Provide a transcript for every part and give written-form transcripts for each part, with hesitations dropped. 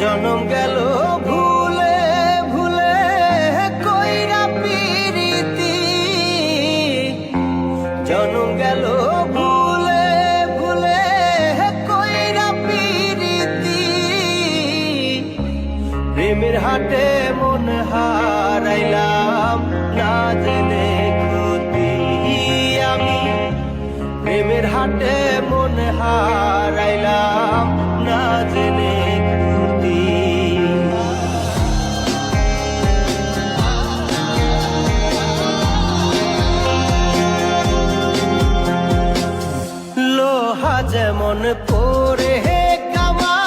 জনম গেল ভুলে ভুলে কইরা পিরিতি, জনম গেল ভুলে ভুলে কইরা পিরিতি। প্রেমের হাটে মন হারাইলাম না জেনে ক্ষতি আমি, প্রেমের হাটে মন হারাইলাম না জেনে ক্ষতি। লোহা যেমন পরে কামা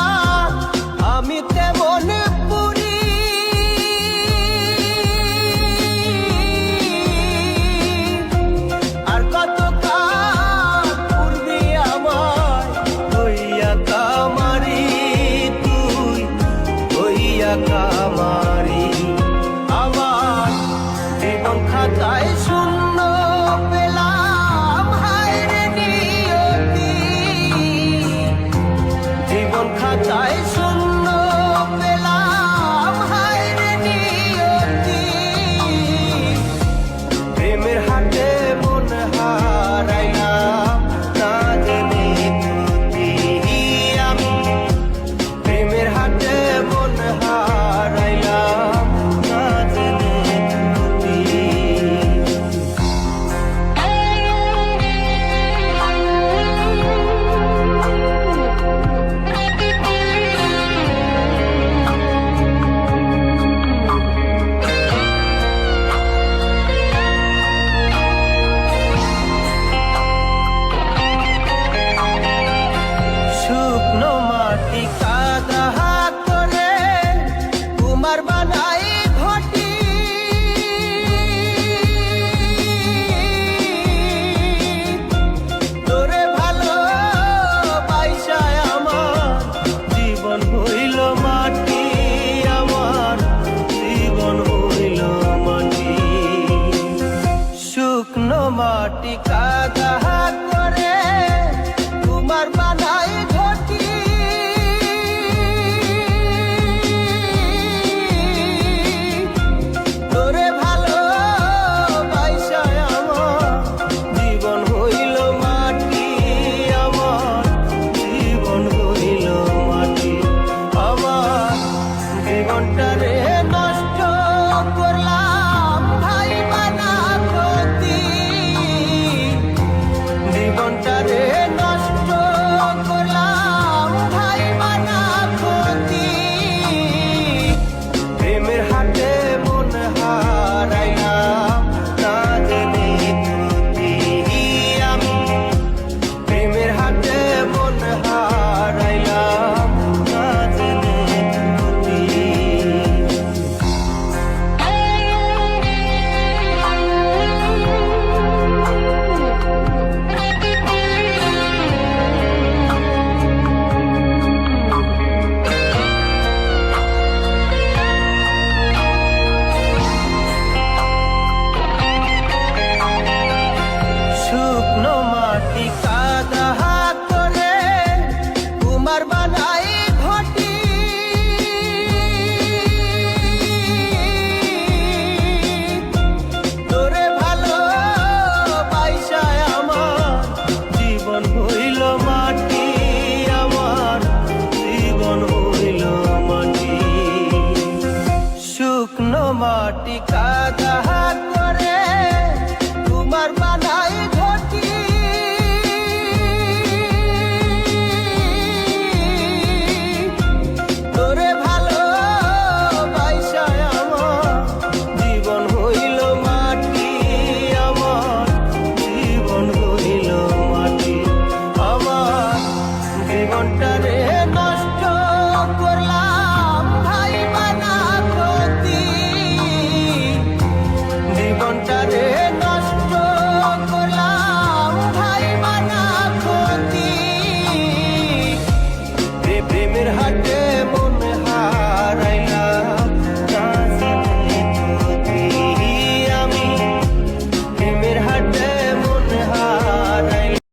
আমি তেমন পুরি, আর কত কাল পূর্বে আমার হইয়া কামারি, তুই হইয়া কামারি। আমার জীবন খাতায় শূন্য পেলাম হায় রে নিয়তি, জীবন খাতায় শূন্য পেলাম হায় রে নিয়তি। প্রেমের হাটে মন হারাইলাম না জেনে ক্ষতি আমি, প্রেমের হাটে মন হারাইলাম না জেনে ক্ষতি। শুকনো মাটি কাদা করে কুমার বানাই ঘটি, তোরে ভালো বাইসায় আমার জীবন হইল মাটি, আমার জীবন হইল মাটি। শুকনো মাটি কাদা করে কুমার বানাই